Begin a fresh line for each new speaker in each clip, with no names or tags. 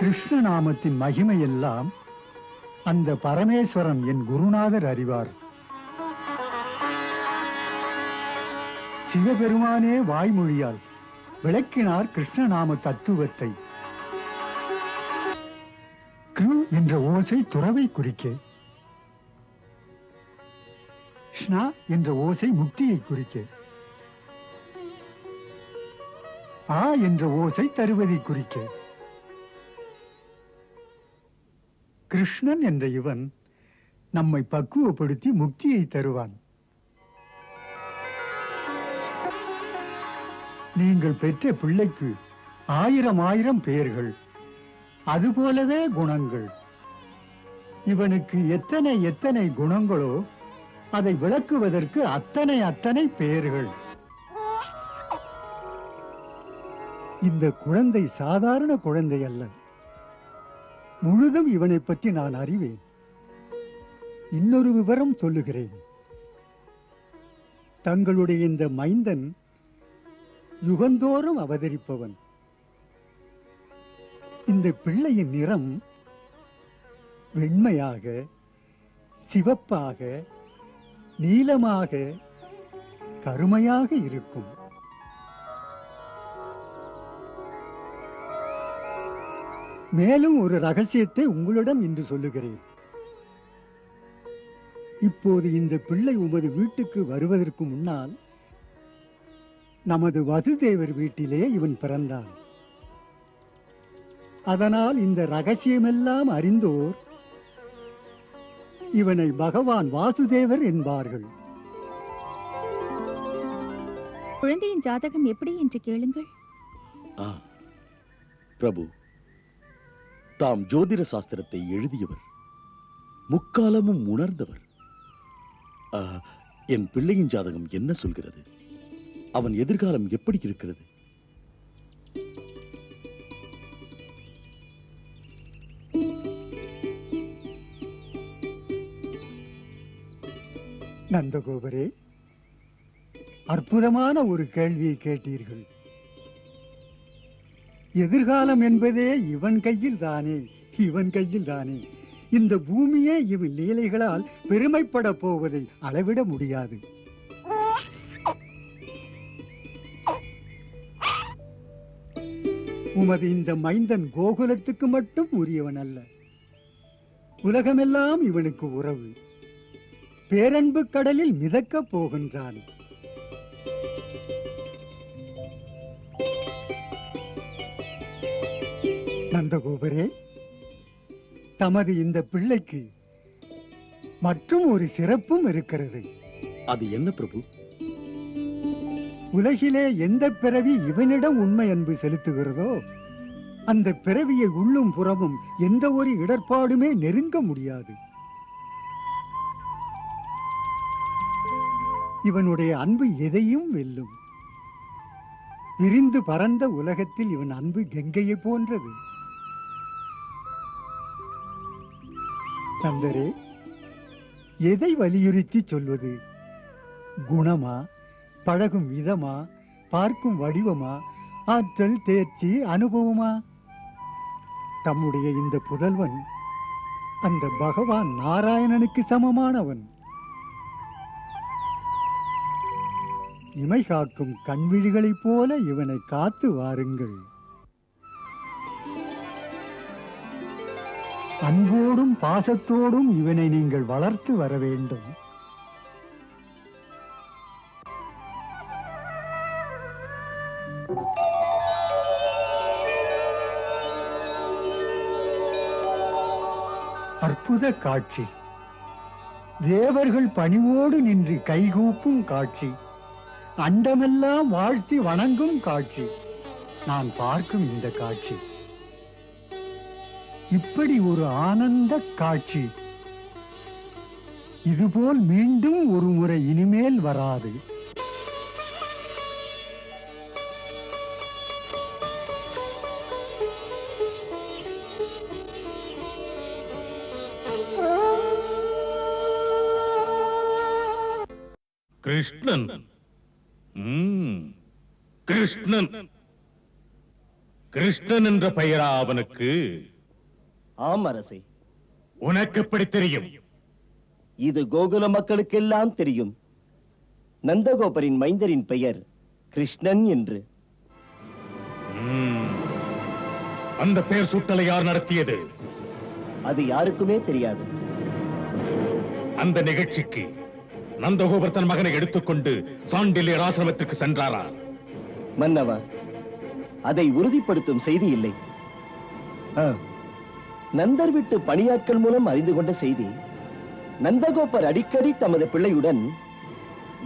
கிருஷ்ண நாமத்தின் மகிமையெல்லாம் அந்த பரமேஸ்வரன் என் குருநாதர் அறிவார். சிவபெருமானே வாய்மொழியால் விளக்கினார் கிருஷ்ணநாம தத்துவத்தை. கிரு என்ற ஓசை துறவை குறிக்க, ஷ்ணா என்ற ஓசை முக்தியை குறிக்க, ஆ என்ற ஓசை தருவதை குறிக்க. கிருஷ்ணன் என்ற இவன் நம்மை பக்குவப்படுத்தி முக்தியை தருவான். நீங்கள் பெற்ற பிள்ளைக்கு 1000 பெயர்கள், அதுபோலவே குணங்கள். இவனுக்கு எத்தனை எத்தனை குணங்களோ அதை விளக்குவதற்கு அத்தனை பெயர்கள். இந்த குழந்தை சாதாரண குழந்தை அல்ல. முழுதும் இவனை பற்றி நான் அறிவேன். இன்னொரு விவரம் சொல்லுகிறேன். தங்களுடைய இந்த மைந்தன் யுகந்தோறும் அவதரிப்பவன். இந்த பிள்ளையின் நிறம் வெண்மையாக, சிவப்பாக, நீலமாக, கருமையாக இருக்கும். மேலும் ஒரு ரகசியத்தை உங்களிடம் இன்று சொல்லுகிறேன். இப்போது இந்த பிள்ளை உமது வீட்டுக்கு வருவதற்கு முன்னால் நமது வசுதேவர் வீட்டிலே இவன் பிறந்தான். அதனால் இந்த ரகசியமெல்லாம் அறிந்தோர் இவனை பகவான் வாசுதேவர் என்பார்கள்.
குழந்தையின் ஜாதகம் எப்படி என்று கேளுங்கள்.
பிரபு, தாம் ஜோதிட சாஸ்திரத்தை எழுதியவர், முக்காலமும் உணர்ந்தவர். என் பிள்ளையின் ஜாதகம் என்ன சொல்கிறது? அவன் எதிர்காலம் எப்படி இருக்கிறது?
நந்தகோபரே, அற்புதமான ஒரு கேள்வியை கேட்டீர்கள். எதிர்காலம் என்பதே இவன் கையில் தானே. இந்த பூமியே இவன் லீலைகளால் பெருமைப்பட போவதை அளவிட முடியாது. உமது இந்த மைந்தன் கோகுலத்துக்கு மட்டும் உரியவன் அல்ல. உலகமெல்லாம் இவனுக்கு உறவு. பேரன்பு கடலில் மிதக்கப் போகின்றான். நந்தகோபரே, தமது இந்த பிள்ளைக்கு மற்றும் ஒரு சிறப்பும் இருக்கிறது.
அது என்ன பிரபு?
உலகிலே எந்த பிறவி இவனிடம் உண்மை அன்பு செலுத்துகிறதோ அந்த பிறவியை உள்ளும் புறமும் எந்த ஒரு இடர்பாடுமே நெருங்க முடியாது. இவனுடைய அன்பு எதையும் வெல்லும். விரிந்து பரந்த உலகத்தில் இவன் அன்பு கங்கையை போன்றது. நந்தரே, எதை வலியுறுத்தி சொல்வது? குணமா, பழகும் விதமா, பார்க்கும் வடிவமா, ஆற்றல், தேர்ச்சி, அனுபவமா? தம்முடைய இந்த புதல்வன் அந்த பகவான் நாராயணனுக்கு சமமானவன். இமை காக்கும் கண்விழிகளைப் போல இவனை காத்து வாருங்கள். அன்போடும் பாசத்தோடும் இவனை நீங்கள் வளர்த்து வர வேண்டும். அற்புத காட்சி. தேவர்கள் பணிவோடு நின்று கைகூப்பும் காட்சி. அண்டமெல்லாம் வாழ்த்தி வணங்கும் காட்சி. நான் பார்க்கும் இந்த காட்சி இப்படி ஒரு ஆனந்த காட்சி இதுபோல் மீண்டும் ஒரு முறை இனிமேல் வராது.
கிருஷ்ணன் கிருஷ்ணன் கிருஷ்ணன் என்ற பெயரா அவனுக்கு? ஆம் அரசே,
உனக்கு எப்படி தெரியும்?
இது கோகுல மக்களுக்கெல்லாம் தெரியும். நந்தகோபரின் மைந்தரின் பெயர் கிருஷ்ணன் என்று.
அந்த பெயர் சூட்டலை யார் நடத்தியது?
அது யாருக்குமே தெரியாது.
அந்த நிகழ்ச்சிக்கு நந்தகோபர் தன் மகனை எடுத்துக்கொண்டு சாண்டில்யர் ஆசிரமத்திற்கு சென்றாரா?
மன்னவா, அதை உறுதிப்படுத்தும் செய்தி இல்லை. நந்தர் வீட்டு பணியாட்கள் மூலம் அறிந்து கொண்ட செய்தி, நந்தகோபர் அடிக்கடி தமது பிள்ளையுடன்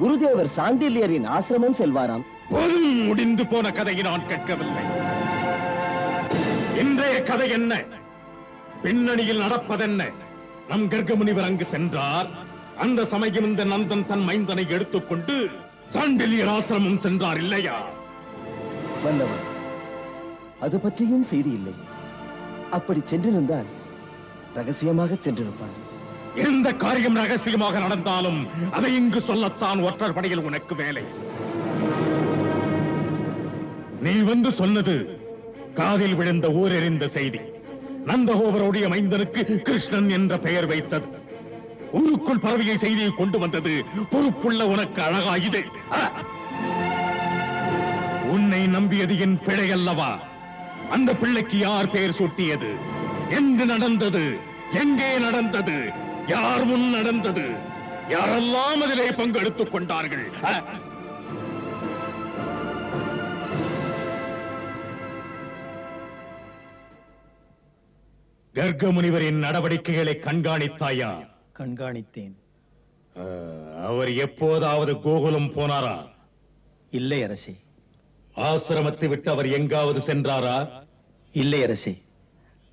குருதேவர் சாண்டில்யரின் ஆசிரமம் செல்வாராம்.
போதும், முடிந்து போன கதையை நான் கேட்கவில்லை. இன்றைய கதை என்ன? பின்னணியில் நடப்பதென்ன? நம் கர்க்க முனிவர் அங்கு சென்றார். அந்த சமயம் இந்த நந்தன் தன் மைந்தனை எடுத்துக்கொண்டு சாண்டில்யர் ஆசிரமம் சென்றார், இல்லையா?
மன்னவா, அது பற்றியும் செய்தி இல்லை. அப்படி சென்றிருந்தால் ரகசியமாக சென்றிருப்பார்.
எந்த காரியம் ரகசியமாக நடந்தாலும் அதை இங்கு சொல்லத்தான் ஒற்றர் படையில் உனக்கு வேலை. நீ வந்து சொன்னது காதில் விழுந்த ஊரெறிந்த செய்தி. நந்தகோபருடைய மைந்தனுக்கு கிருஷ்ணன் என்ற பெயர் வைத்தது. ஊருக்குள் பரவிய செய்தியை கொண்டு வந்தது பொறுப்புள்ள உனக்கு அழகா இது? உன்னை நம்பியது என் பிழை அல்லவா? அந்த பிள்ளைக்கு யார் பெயர் சூட்டியது? எங்கு நடந்தது? எங்கே நடந்தது? யார் முன் நடந்தது? யாரெல்லாம் அதிலே பங்கெடுத்துக் கொண்டார்கள்? கர்க்க முனிவரின் நடவடிக்கைகளை கண்காணித்தாயா?
கண்காணித்தேன்.
அவர் எப்போதாவது கோகுலம் போனாரா?
இல்லை அரசே.
ஆசிரமத்தை விட்டு அவர் எங்காவது சென்றாரா?
இல்லை அரசே.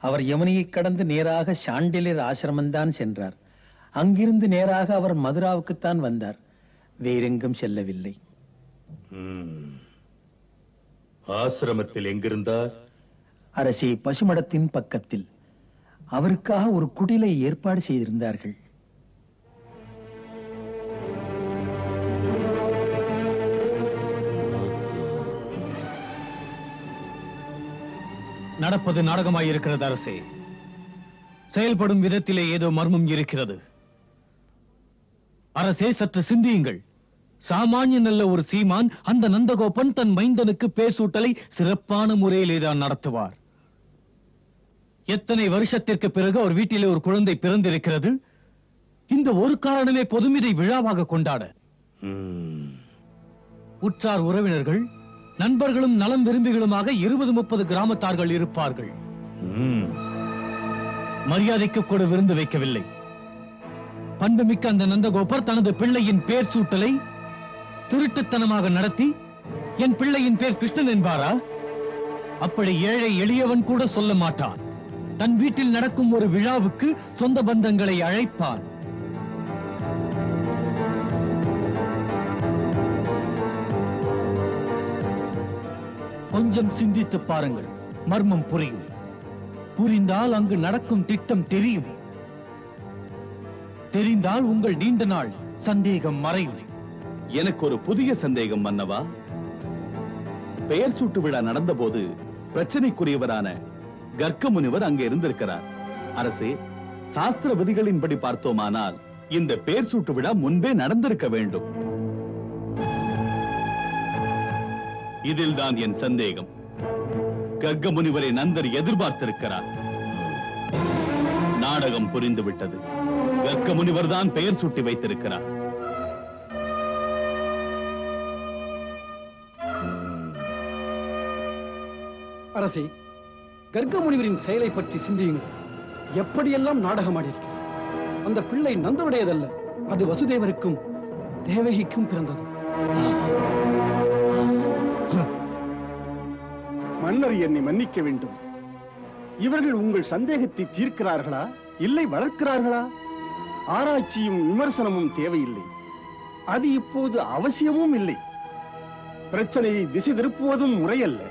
அவர் யமுனையை கடந்து நேராக சாண்டில்யர் ஆசிரமம்தான் சென்றார். அங்கிருந்து நேராக அவர் மதுராவுக்குத்தான் வந்தார். வேறெங்கும் செல்லவில்லை.
ஆசிரமத்தில் எங்கிருந்தார்?
அரசே, பசுமடத்தின் பக்கத்தில். அவருக்காக ஒரு குடிலை ஏற்பாடு செய்திருந்தார்கள்.
நடப்பது நாடகமாயிருக்கிறது அரசே. செயல்படும் விதத்திலே ஏதோ மர்மம் இருக்கிறது. அரசே, சற்று சிந்தியுங்கள். சாமானியன் அல்ல ஒரு சீமான் அந்த நந்தகோபன் தன் மைந்தனுக்கு பேசூட்டலை சிறப்பான முறையிலேதான் நடத்துவார். எத்தனை வருஷத்திற்கு பிறகு அவர் வீட்டிலே ஒரு குழந்தை பிறந்திருக்கிறது. இந்த ஒரு காரணமே போதும் இதை விழாவாக கொண்டாட. உற்றார் உறவினர்கள், நண்பர்களும் நலம் விரும்பிகளுமாக 20-30 கிராமத்தார்கள் இருப்பார்கள். மரியாதைக்கு கூட விருந்து வைக்கவில்லை. பண்புமிக்க அந்த நந்தகோபர் தனது பிள்ளையின் பேர் சூட்டலை திருட்டுத்தனமாக நடத்தி என் பிள்ளையின் பேர் கிருஷ்ணன் என்பாரா? அப்படி ஏழை எளியவன் கூட சொல்ல மாட்டான். தன் வீட்டில் நடக்கும் ஒரு விழாவுக்கு சொந்த பந்தங்களை அழைப்பான். கொஞ்சம் சிந்தித்து பாருங்கள், மர்மம் புரியும். புரிந்தால் அங்கு நடக்கும் திட்டம் தெரியும். தெரிந்தால் உங்கள் நீண்ட நாள் சந்தேகம் மறையும்.
எனக்கு ஒரு புதிய சந்தேகம் மன்னவா. பெயர் சூட்டு விழா நடந்தபோது பிரச்சனைக்குரியவரான கர்க்க முனிவர் அங்கே இருந்திருக்கிறார். அரசே, சாஸ்திர விதிகளின்படி பார்த்தோமானால் இந்த பெயர் சூட்டு விழா முன்பே நடந்திருக்க வேண்டும். இதில்தான் என் சந்தேகம். கர்க்க முனிவரை நந்தர் எதிர்பார்த்திருக்கிறார். நாடகம் புரிந்துவிட்டது. கர்க்க முனிவர் தான் பெயர் சூட்டி வைத்திருக்கிறார்.
அரசே, கர்க்க முனிவரின் செயலை பற்றி சிந்தியுங்கள். எப்படியெல்லாம் நாடகமாடியிருக்கிறார். அந்த பிள்ளை நந்தனுடையதல்ல, அது வசுதேவருக்கும் தேவகிக்கும் பிறந்தது.
மன்னர், என்னை மன்னிக்க வேண்டும். இவர்கள் உங்கள் சந்தேகத்தை தீர்க்கிறார்களா, இல்லை வளர்க்கிறார்களா? ஆராய்ச்சியும் விமர்சனமும் தேவையில்லை. அது இப்போது அவசியமும் இல்லை. பிரச்சனையை திசை திருப்புவதும் முறையல்ல.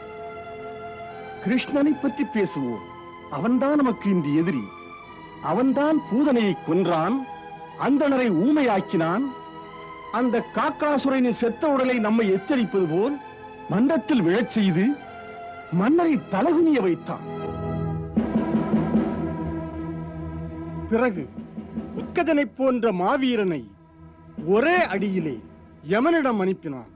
கிருஷ்ணனை பற்றி பேசுவோம். அவன்தான் நமக்கு இன்று எதிரி. அவன்தான் பூதனையை கொன்றான், அந்தணரை ஊமையாக்கினான். அந்த காக்காசுரனின் செத்த உடலை நம்மை எச்சரிப்பது போல் மண்டத்தில் விழச் செய்து மன்னரை தலகுனிய வைத்தான். பிறகு உத்கஜனைப் போன்ற மாவீரனை ஒரே அடியிலே யமனிடம் அனுப்பினான்.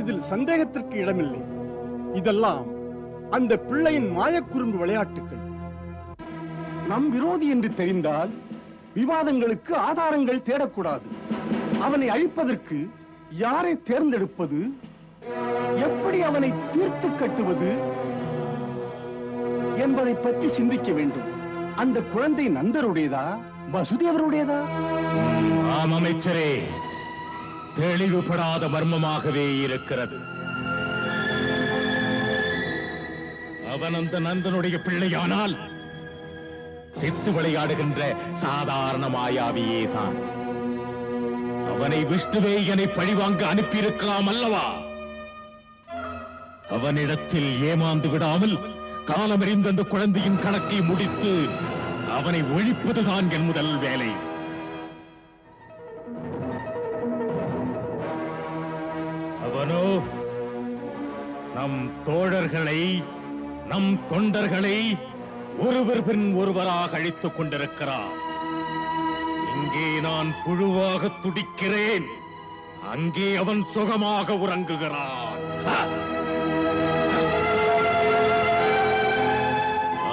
இதில் சந்தேகத்திற்கு இடமில்லை. இதெல்லாம் அந்த பிள்ளையின் மாயக்குறும்பு விளையாட்டுகள். நம் விரோதி என்று தெரிந்தால் விவாதங்களுக்கு ஆதாரங்கள் தேடக்கூடாது. அவனை அழிப்பதற்கு யாரை தேர்ந்தெடுப்பது, எப்படி அவனை தீர்த்து கட்டுவது என்பதை பற்றி சிந்திக்க வேண்டும். அந்த குழந்தை நந்தருடையதா வசுதேவருடையதா?
ஆம் அமைச்சரே, தெளிவுபடாத மர்மமாகவே இருக்கிறது. அவன் அந்த நந்தனுடைய பிள்ளையானால் சித்து விளையாடுகின்ற சாதாரண மாயாவியே தான். அவனை விஷ்ணுவே என்னை பழிவாங்க அனுப்பியிருக்கலாம் அல்லவா? அவனிடத்தில் ஏமாந்து விடாமல் காலமறிந்த அந்த குழந்தையின் கணக்கை முடித்து அவனை ஒழிப்பதுதான் என் முதல் வேலை. அவனோ நம் தோழர்களை, நம் தொண்டர்களை ஒருவர் பின் ஒருவராக அழித்துக் கொண்டிருக்கிறார். இங்கே நான் புழுவாக துடிக்கிறேன், அங்கே அவன் சுகமாக உறங்குகிறான்.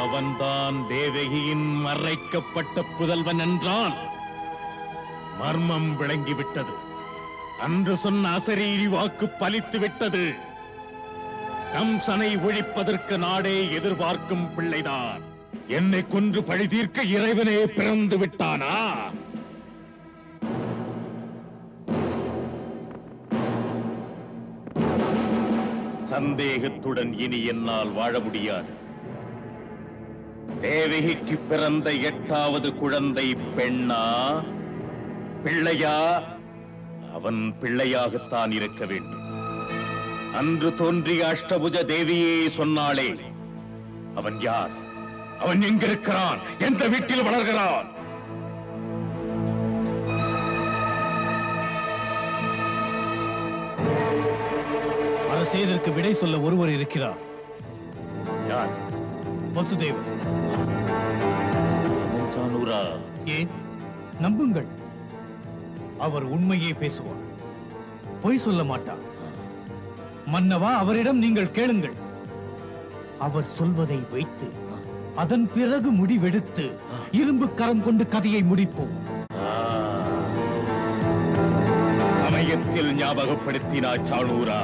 அவன்தான் தேவகியின் மறைக்கப்பட்ட புதல்வன் என்றால் மர்மம் விளங்கிவிட்டது. அன்று சொன்ன அசரீரி வாக்கு பலித்து விட்டது. கம்சனை ஒழிப்பதற்கு நாடே எதிர்பார்க்கும் பிள்ளைதான். என்னை கொன்று பழி தீர்க்க இறைவனே பிறந்து விட்டானா? சந்தேகத்துடன் இனி என்னால் வாழ முடியாது. தேவகிக்கு பிறந்த 8வது குழந்தை பெண்ணா பிள்ளையா? அவன் பிள்ளையாகத்தான் இருக்க வேண்டும். அன்று தோன்றிய அஷ்டபுஜ தேவியே சொன்னாளே, அவன் யார்? அவன் எங்கிருக்கிறான்? எந்த வீட்டில் வளர்கிறான்?
அரசே, இதற்கு விடை சொல்ல ஒருவர் இருக்கிறார்.
யார்?
வசுதேவர்.
சானூரா?
ஏன்? நம்புங்கள், அவர் உண்மையே பேசுவார், பொய் சொல்ல மாட்டார். மன்னவா, அவரிடம் நீங்கள் கேளுங்கள். அவர் சொல்வதை வைத்து அதன் பிறகு முடிவெடுத்து இரும்பு கரம் கொண்டு கதையை முடிப்போம்.
சமயத்தில் ஞாபகப்படுத்தினார் சானூரா.